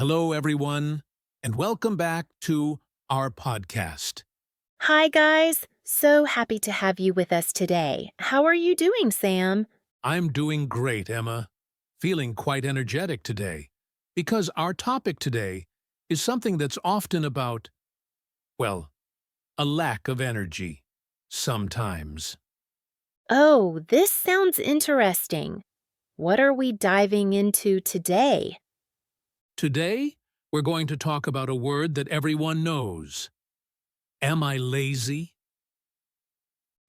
Hello, everyone, and welcome back to our podcast. Hi, guys. So happy to have you with us today. How are you doing, Sam? I'm doing great, Emma. Feeling quite energetic today, because our topic today is something that's often about, well, a lack of energy, sometimes. Oh, this sounds interesting. What are we diving into today? Today, we're going to talk about a word that everyone knows. Am I lazy?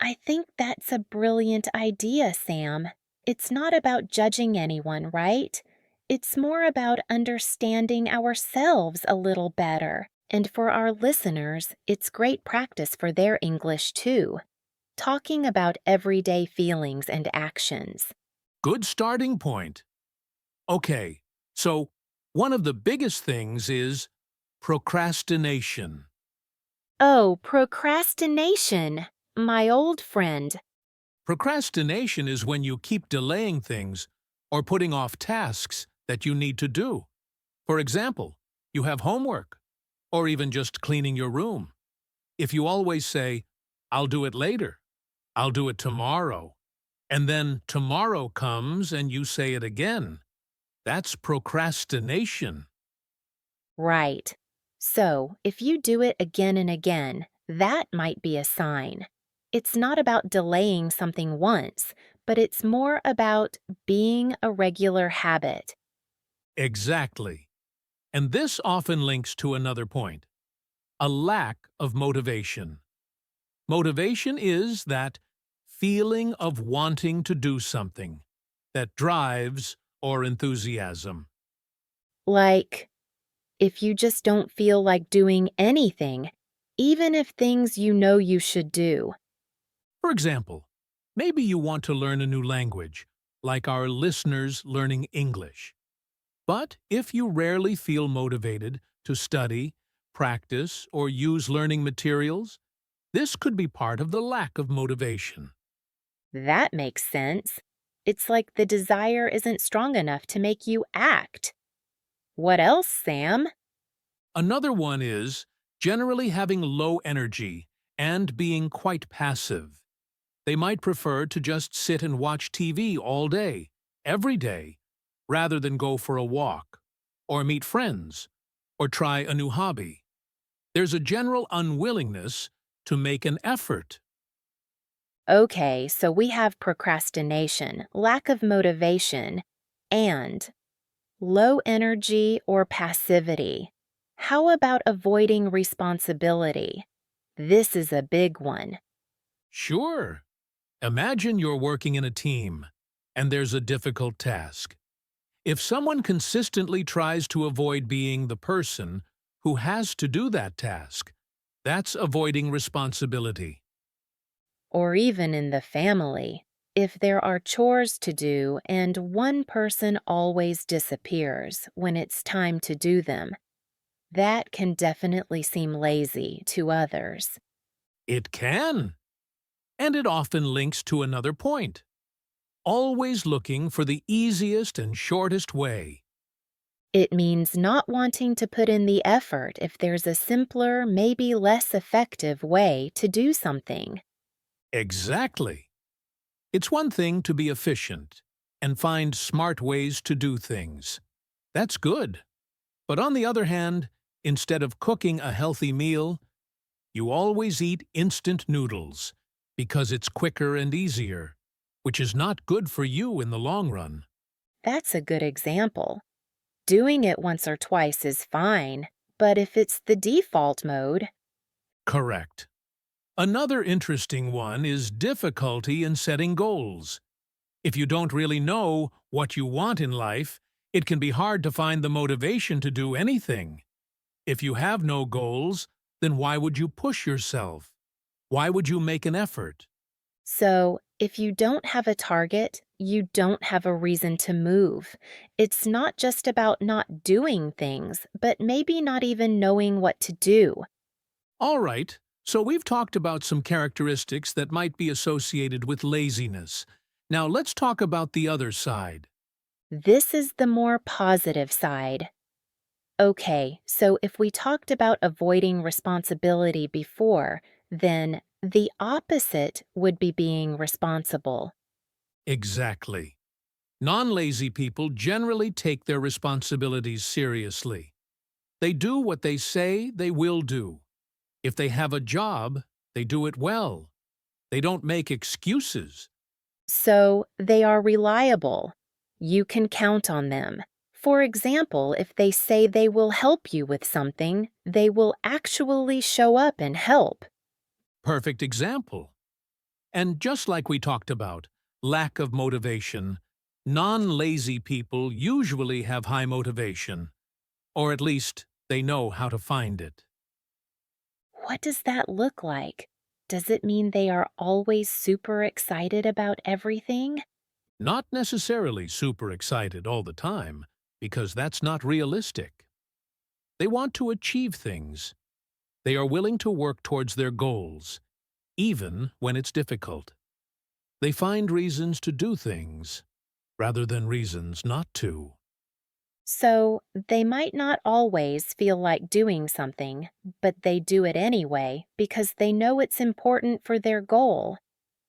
I think that's a brilliant idea, Sam. It's not about judging anyone, right? It's more about understanding ourselves a little better. And for our listeners, it's great practice for their English too. Talking about everyday feelings and actions. Good starting point. Okay, so one of the biggest things is procrastination. Oh, procrastination. My old friend. Procrastination is when you keep delaying things or putting off tasks that you need to do. For example, you have homework, or even just cleaning your room. If you always say, I'll do it later, I'll do it tomorrow, and then tomorrow comes and you say it again, that's procrastination. Right. So, if you do it again and again, that might be a sign. It's not about delaying something once, but it's more about being a regular habit. Exactly. And this often links to another point, a lack of motivation. Motivation is that feeling of wanting to do something that drives or enthusiasm. Like, if you just don't feel like doing anything, even if things you know you should do. For example, maybe you want to learn a new language, like our listeners learning English. But if you rarely feel motivated to study, practice, or use learning materials, this could be part of the lack of motivation. That makes sense. It's like the desire isn't strong enough to make you act. What else, Sam? Another one is generally having low energy and being quite passive. They might prefer to just sit and watch TV all day, every day, rather than go for a walk, or meet friends, or try a new hobby. There's a general unwillingness to make an effort. Okay, so we have procrastination, lack of motivation, and low energy or passivity. How about avoiding responsibility? This is a big one. Sure, imagine you're working in a team, and there's a difficult task. If someone consistently tries to avoid being the person who has to do that task, that's avoiding responsibility. Or even in the family. If there are chores to do and one person always disappears when it's time to do them, that can definitely seem lazy to others. It can. And it often links to another point. Always looking for the easiest and shortest way. It means not wanting to put in the effort if there's a simpler, maybe less effective way to do something. Exactly. It's one thing to be efficient and find smart ways to do things. That's good. But on the other hand, instead of cooking a healthy meal, you always eat instant noodles because it's quicker and easier, which is not good for you in the long run. That's a good example. Doing it once or twice is fine, but if it's the default mode, Correct. Another interesting one is difficulty in setting goals. If you don't really know what you want in life, it can be hard to find the motivation to do anything. If you have no goals, then why would you push yourself? Why would you make an effort? so if you don't have a target, you don't have a reason to move. It's not just about not doing things, but maybe not even knowing what to do. All right, so we've talked about some characteristics that might be associated with laziness. Now let's talk about the other side. This is the more positive side. Okay, so if we talked about avoiding responsibility before, then the opposite would be being responsible. Exactly. Non-lazy people generally take their responsibilities seriously. They do what they say they will do. If they have a job, they do it well. They don't make excuses. So they are reliable. You can count on them. For example, if they say they will help you with something, they will actually show up and help. Perfect example. And just like we talked about, lack of motivation, non-lazy people usually have high motivation, or at least they know how to find it. What does that look like? Does it mean they are always super excited about everything? Not necessarily super excited all the time, because that's not realistic. They want to achieve things. They are willing to work towards their goals, even when it's difficult. They find reasons to do things, rather than reasons not to. So they might not always feel like doing something, but they do it anyway because they know it's important for their goal.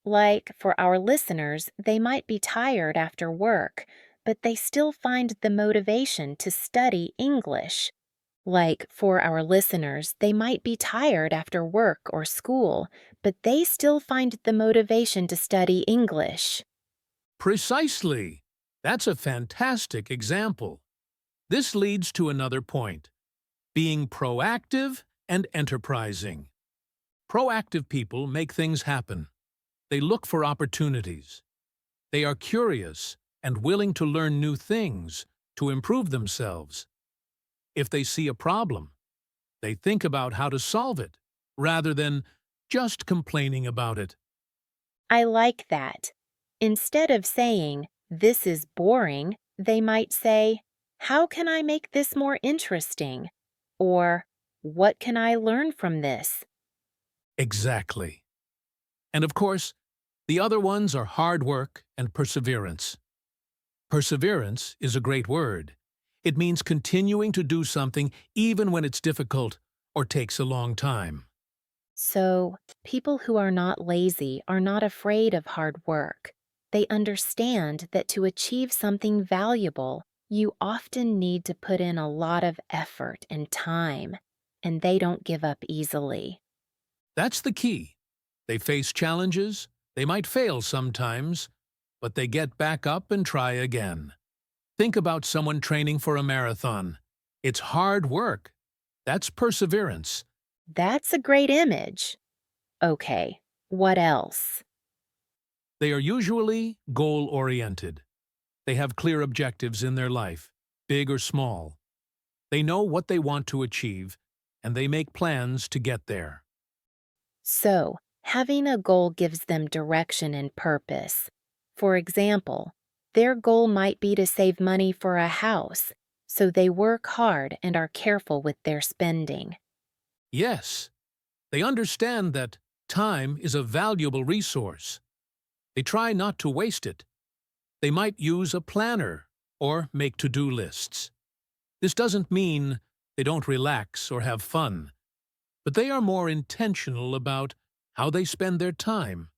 Like for our listeners, they might be tired after work, but they still find the motivation to study English. Like for our listeners, they might be tired after work or school, but they still find the motivation to study English. Precisely! That's a fantastic example. This leads to another point: being proactive and enterprising. Proactive people make things happen. They look for opportunities. They are curious and willing to learn new things to improve themselves. If they see a problem, they think about how to solve it, rather than just complaining about it. I like that. Instead of saying, "This is boring," they might say, "How can I make this more interesting?" Or, "What can I learn from this?" Exactly. And of course, the other ones are hard work and perseverance. Perseverance is a great word. It means continuing to do something even when it's difficult or takes a long time. So, people who are not lazy are not afraid of hard work. They understand that to achieve something valuable, you often need to put in a lot of effort and time, and they don't give up easily. That's the key. They face challenges, they might fail sometimes, but they get back up and try again. Think about someone training for a marathon. It's hard work. That's perseverance. That's a great image. Okay, what else? They are usually goal-oriented. They have clear objectives in their life, big or small. They know what they want to achieve, and they make plans to get there. So, having a goal gives them direction and purpose. For example, their goal might be to save money for a house, so they work hard and are careful with their spending. Yes, they understand that time is a valuable resource. They try not to waste it. They might use a planner or make to-do lists. This doesn't mean they don't relax or have fun, but they are more intentional about how they spend their time.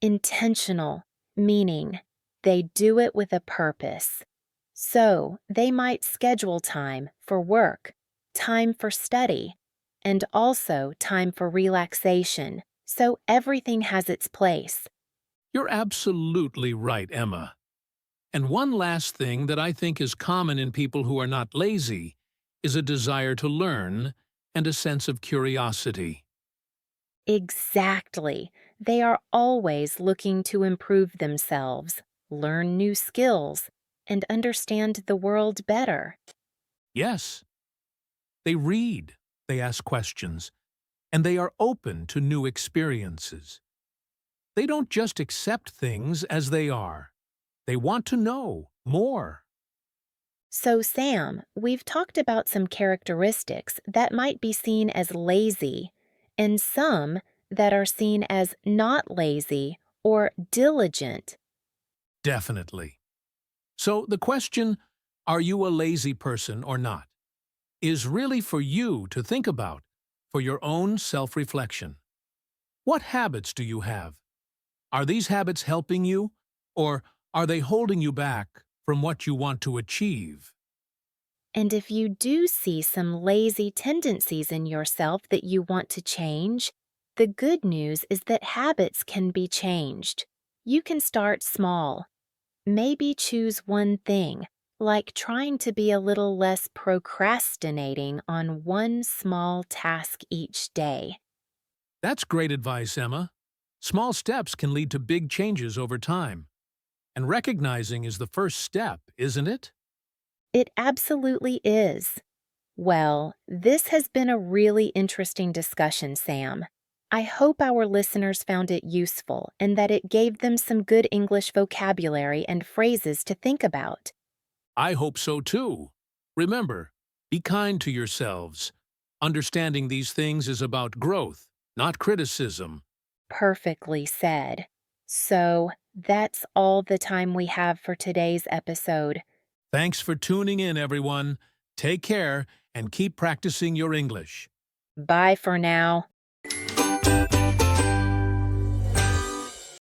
Intentional, meaning they do it with a purpose. So, they might schedule time for work, time for study, and also time for relaxation, so everything has its place. You're absolutely right, Emma. And one last thing that I think is common in people who are not lazy is a desire to learn and a sense of curiosity. Exactly. They are always looking to improve themselves, learn new skills, and understand the world better. Yes, they read, they ask questions, and they are open to new experiences. They don't just accept things as they are. They want to know more. So, Sam, we've talked about some characteristics that might be seen as lazy, and some that are seen as not lazy or diligent. Definitely. So the question, are you a lazy person or not? is really for you to think about, for your own self-reflection. What habits do you have? Are these habits helping you, or are they holding you back from what you want to achieve? And if you do see some lazy tendencies in yourself that you want to change, the good news is that habits can be changed. You can start small. Maybe choose one thing, like trying to be a little less procrastinating on one small task each day. That's great advice, Emma. Small steps can lead to big changes over time. And recognizing is the first step, isn't it? It absolutely is. Well, this has been a really interesting discussion, Sam. I hope our listeners found it useful and that it gave them some good English vocabulary and phrases to think about. I hope so too. Remember, be kind to yourselves. Understanding these things is about growth, not criticism. Perfectly said. So, that's all the time we have for today's episode. Thanks for tuning in, everyone. Take care and keep practicing your English. Bye for now.